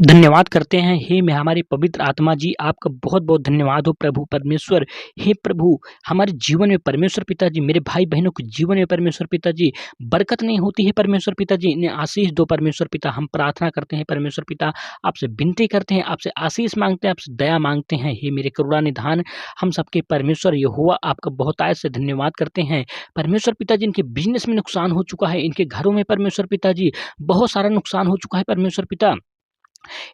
धन्यवाद करते हैं। हे मैं हमारी पवित्र आत्मा जी, आपका बहुत-बहुत धन्यवाद हो प्रभु परमेश्वर। हे प्रभु, हमारे जीवन में परमेश्वर पिताजी, मेरे भाई-बहनों के जीवन में परमेश्वर पिताजी, बरकत नहीं होती है परमेश्वर पिताजी, इन्हें आशीष दो परमेश्वर पिता। हम प्रार्थना करते हैं परमेश्वर पिता, आपसे विनती करते हैं, आपसे आशीष माँगते हैं, आपसे दया माँगते हैं। हे मेरे करुणा निधान, हम सबके परमेश्वर यहोवा आपका बहुतायत से धन्यवाद करते हैं। परमेश्वर पिताजी, इनके बिज़नेस में नुकसान हो चुका है, इनके घरों में परमेश्वर पिताजी, बहुत सारा नुकसान हो चुका है परमेश्वर पिता।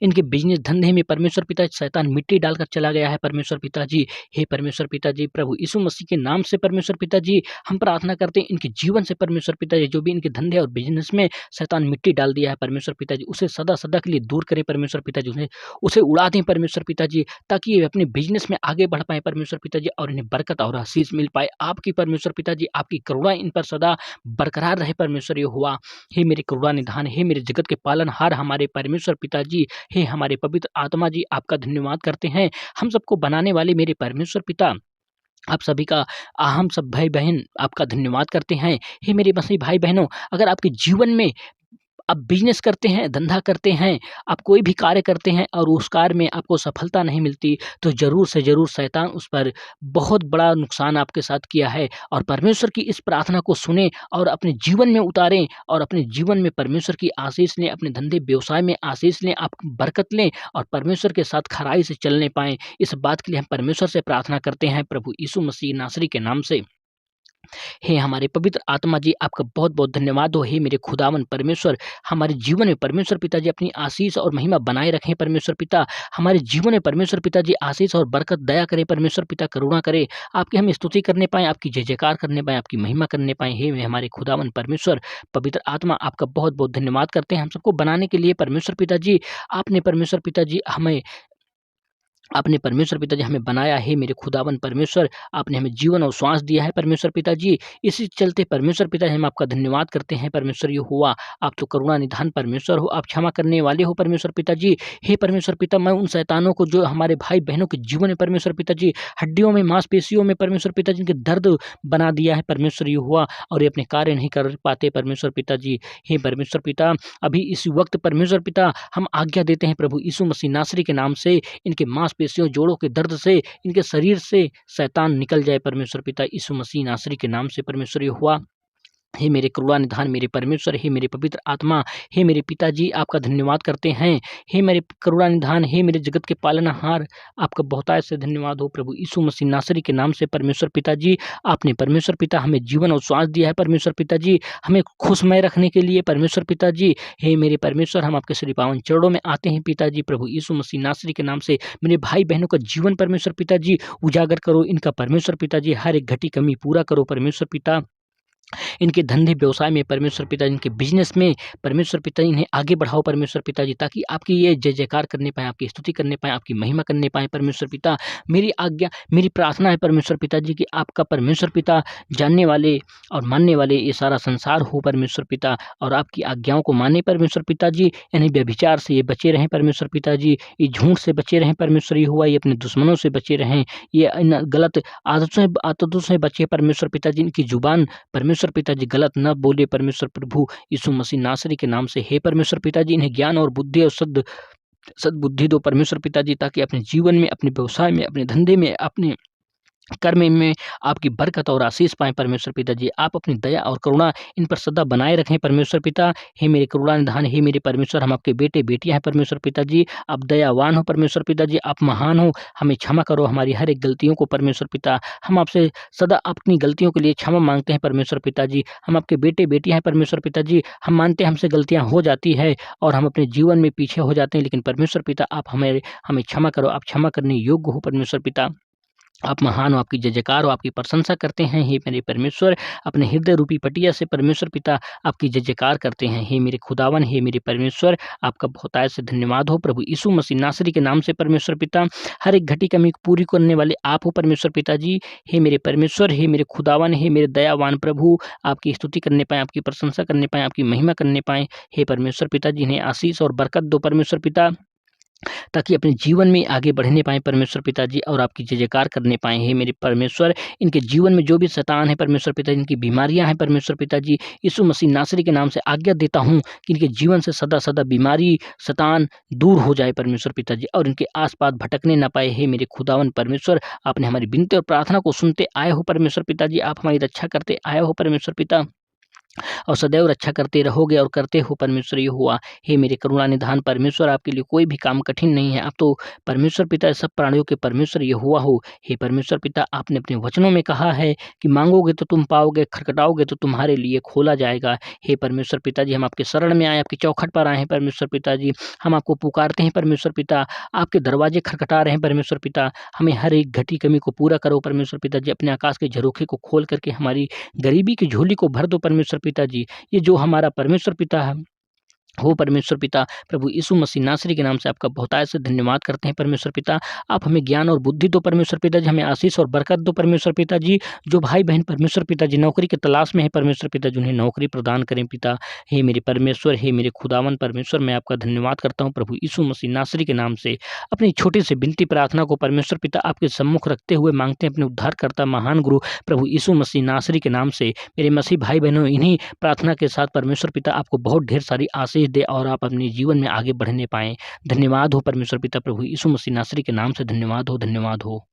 इनके बिजनेस धंधे में परमेश्वर पिता शैतान मिट्टी डालकर चला गया है परमेश्वर पिताजी। हे परमेश्वर पिताजी, प्रभु यीशु मसीह के नाम से परमेश्वर पिताजी हम प्रार्थना करते हैं, इनके जीवन से परमेश्वर पिताजी जो भी इनके धंधे और बिजनेस में शैतान मिट्टी डाल दिया है परमेश्वर पिताजी, उसे सदा सदा के लिए दूर करें परमेश्वर पिताजी, उन्हें उसे उड़ा दें परमेश्वर पिताजी, ताकि ये अपने बिजनेस में आगे बढ़ पाए परमेश्वर पिताजी और इन्हें बरकत और आशीष मिल पाए। आपकी परमेश्वर पिताजी, आपकी करुणा इन पर सदा बरकरार रहे परमेश्वर यहोवा। हे मेरे करुणा निधान, हे मेरे जगत के पालनहार हमारे परमेश्वर पिताजी, हे हमारे पवित्र आत्मा जी, आपका धन्यवाद करते हैं। हम सबको बनाने वाले मेरे परमेश्वर पिता, आप सभी का हम सब भाई-बहन आपका धन्यवाद करते हैं। हे मेरे मसीही भाई-बहनों, अगर आपके जीवन में आप बिज़नेस करते हैं, धंधा करते हैं, आप कोई भी कार्य करते हैं और उस कार्य में आपको सफलता नहीं मिलती, तो ज़रूर से ज़रूर शैतान उस पर बहुत बड़ा नुकसान आपके साथ किया है। और परमेश्वर की इस प्रार्थना को सुनें और अपने जीवन में उतारें और अपने जीवन में परमेश्वर की आशीष लें, अपने धंधे व्यवसाय में आशीष लें, आप बरकत लें और परमेश्वर के साथ खराई से चलने पाएँ। इस बात के लिए हम परमेश्वर से प्रार्थना करते हैं प्रभु यीशु मसीह नासरी के नाम से। हे हमारे पवित्र आत्मा जी, आपका बहुत-बहुत धन्यवाद हो। हे मेरे खुदावन परमेश्वर, हमारे जीवन में परमेश्वर पिताजी अपनी आशीष और महिमा बनाए रखें परमेश्वर पिता। हमारे जीवन में परमेश्वर पिताजी आशीष और बरकत दया करें परमेश्वर पिता, करुणा करें। आपकी हम स्तुति करने पाएँ, आपकी जय-जयकार करने पाएँ, आपकी महिमा करने पाएँ। हे हमारे खुदावन परमेश्वर, पवित्र आत्मा, आपका बहुत-बहुत धन्यवाद करते हैं हम सबको बनाने के लिए परमेश्वर पिताजी। आपने परमेश्वर पिताजी हमें बनाया है मेरे खुदावन परमेश्वर, आपने हमें जीवन और श्वास दिया है परमेश्वर पिताजी। इसी चलते परमेश्वर पिता हम आपका धन्यवाद करते हैं परमेश्वर यहोवा। आप तो करुणा निधान परमेश्वर हो, आप क्षमा करने वाले हो परमेश्वर पिताजी। हे परमेश्वर पिता, मैं उन शैतानों को जो हमारे भाई-बहनों के जीवन में परमेश्वर पिताजी, हड्डियों में, मांसपेशियों में परमेश्वर पिताजी इनके दर्द बना दिया है परमेश्वर यहोवा और ये अपने कार्य नहीं कर पाते परमेश्वर पिताजी। हे परमेश्वर पिता, अभी इस वक्त परमेश्वर पिता हम आज्ञा देते हैं प्रभु यीशु मसीह नासरी के नाम से, इनके मांसपेशियों, जोड़ों के दर्द से, इनके शरीर से शैतान निकल जाए परमेश्वर पिता यीशु मसीह नासरी के नाम से परमेश्वर यहोवा। हे मेरे करुणा निधान मेरे परमेश्वर, हे मेरे पवित्र आत्मा, हे मेरे पिताजी, आपका धन्यवाद करते हैं। हे मेरे करुणा निधान, हे मेरे जगत के पालनहार, आपका बहुतायत से धन्यवाद हो प्रभु यीशु मसीह नासरी के नाम से परमेश्वर पिताजी। आपने परमेश्वर पिता हमें जीवन और श्वास दिया है परमेश्वर पिताजी, हमें खुशमय रखने के लिए परमेश्वर पिताजी। हे मेरे परमेश्वर, हम आपके श्री पावन चरणों में आते हैं पिताजी प्रभु यीशु मसीह नासरी के नाम से। मेरे भाई-बहनों का जीवन परमेश्वर पिताजी उजागर करो, इनका परमेश्वर पिताजी हर एक घटी कमी पूरा करो परमेश्वर पिता। इनके धंधे व्यवसाय में परमेश्वर पिता, इनके बिजनेस में परमेश्वर पिता इन्हें आगे बढ़ाओ परमेश्वर पिताजी, ताकि आपकी ये जय जयकार करने पाएँ, आपकी स्तुति करने पाएँ, आपकी महिमा करने पाएँ परमेश्वर पिता। मेरी आज्ञा, मेरी प्रार्थना है परमेश्वर पिताजी कि आपका परमेश्वर पिता जानने वाले और मानने वाले ये सारा संसार हो परमेश्वर पिता, और आपकी आज्ञाओं को माने परमेश्वर पिताजी। यानी व्यभिचार से ये बचे रहें परमेश्वर पिताजी, ये झूठ से बचे रहें परमेश्वर यहोवा, ये अपने दुश्मनों से बचे रहें, ये इन गलत आदतों से बचे परमेश्वर पिताजी। इनकी जुबान परमेश्वर पिताजी गलत न बोले परमेश्वर प्रभु यीशु मसीह नासरी के नाम से। हे परमेश्वर पिताजी, इन्हें ज्ञान और बुद्धि और सद्बुद्धि दो परमेश्वर पिताजी, ताकि अपने जीवन में, अपने व्यवसाय में, अपने धंधे में, अपने कर्म में आपकी बरकत और आशीष पाएँ परमेश्वर पिताजी। आप अपनी दया और करुणा इन पर सदा बनाए रखें परमेश्वर पिता। हे मेरे करुणा निधान, हे मेरे परमेश्वर, हम आपके बेटे बेटियां हैं परमेश्वर पिताजी। आप दयावान हो परमेश्वर पिताजी, आप महान हो, हमें क्षमा करो हमारी हर एक गलतियों को परमेश्वर पिता। हम आपसे सदा अपनी गलतियों के लिए क्षमा मांगते हैं परमेश्वर पिताजी। हम आपके बेटे बेटियां हैं परमेश्वर पिताजी। हम मानते हैं हमसे गलतियां हो जाती है और हम अपने जीवन में पीछे हो जाते हैं, लेकिन परमेश्वर पिता आप हमें क्षमा करो, आप क्षमा करने योग्य हो परमेश्वर पिता। आप महान हो, आपकी जय जयकार हो, आपकी प्रशंसा करते हैं। हे मेरे परमेश्वर, अपने हृदय रूपी पटिया से परमेश्वर पिता आपकी जय जयकार करते हैं। हे मेरे खुदावन, हे मेरे परमेश्वर, आपका बहुतायत से धन्यवाद हो प्रभु यीशु मसीह नासरी के नाम से परमेश्वर पिता। हर एक घटी कमी को पूरी करने वाले आप हो परमेश्वर पिताजी। हे मेरे परमेश्वर, हे मेरे खुदावन, हे मेरे दयावान प्रभु, आपकी स्तुति करने पाएँ, आपकी प्रशंसा करने पाएँ, आपकी महिमा करने पाएँ। हे परमेश्वर पिताजी, इन्हें आशीष और बरकत दो परमेश्वर पिता, ताकि अपने जीवन में आगे बढ़ने पाएँ परमेश्वर पिताजी और आपकी जय-जयकार करने पाएँ। हे मेरे परमेश्वर, इनके जीवन में जो भी शैतान है परमेश्वर पिताजी, इनकी बीमारियाँ हैं परमेश्वर पिताजी, यीशु मसीह नासरी के नाम से आज्ञा देता हूँ कि इनके जीवन से सदा-सदा बीमारी, शैतान दूर हो जाए परमेश्वर पिताजी और इनके आस-पास भटकने ना पाए। हे मेरे खुदावन परमेश्वर, आपने हमारी विनती और प्रार्थना को सुनते आए हो परमेश्वर पिताजी, आप हमारी रक्षा करते आए हो परमेश्वर पिता। और सदैव रक्षा करते रहोगे और करते हो परमेश्वर यहोवा। हे मेरे करुणा निधान परमेश्वर, आपके लिए कोई भी काम कठिन नहीं है। आप तो परमेश्वर पिता सब प्राणियों के परमेश्वर यहोवा हो। हे परमेश्वर पिता, आपने अपने वचनों में कहा है कि मांगोगे तो तुम पाओगे, खटखटाओगे तो तुम्हारे लिए खोला जाएगा। हे परमेश्वर पिताजी, हम आपके शरण में आए, आपकी चौखट पर आए हैं परमेश्वर पिताजी। हम आपको पुकारते हैं परमेश्वर पिता, आपके दरवाजे खटखटा रहे हैं परमेश्वर पिता। हमें हर एक घटी कमी को पूरा करो परमेश्वर पिताजी। अपने आकाश के झरोखे को खोल करके हमारी गरीबी की झोली को भर दो परमेश्वर पिताजी। ये जो हमारा परमेश्वर पिता है हो परमेश्वर पिता, प्रभु यीशु मसीह नासरी के नाम से आपका बहुतायत से धन्यवाद करते हैं परमेश्वर पिता। आप हमें ज्ञान और बुद्धि दो परमेश्वर पिताजी, हमें आशीष और बरकत दो परमेश्वर पिताजी। जो भाई-बहन परमेश्वर पिताजी नौकरी की तलाश में है परमेश्वर पिताजी, उन्हें नौकरी प्रदान करें पिता। हे मेरे परमेश्वर, हे मेरे खुदावन परमेश्वर, मैं आपका धन्यवाद करता हूँ प्रभु यीशु मसीह नासरी के नाम से। अपनी छोटी सी विनती प्रार्थना को परमेश्वर पिता आपके सम्मुख रखते हुए माँगते हैं अपने उद्धारकर्ता महान गुरु प्रभु यीशु मसीह नासरी के नाम से। मेरे मसीह भाई-बहनों, इन्हीं प्रार्थना के साथ परमेश्वर पिता आपको बहुत ढेर सारी आशीष दे और आप अपने जीवन में आगे बढ़ने पाएँ। धन्यवाद हो परमेश्वर पिता, प्रभु यीशु मसीह नासरी के नाम से धन्यवाद हो, धन्यवाद हो।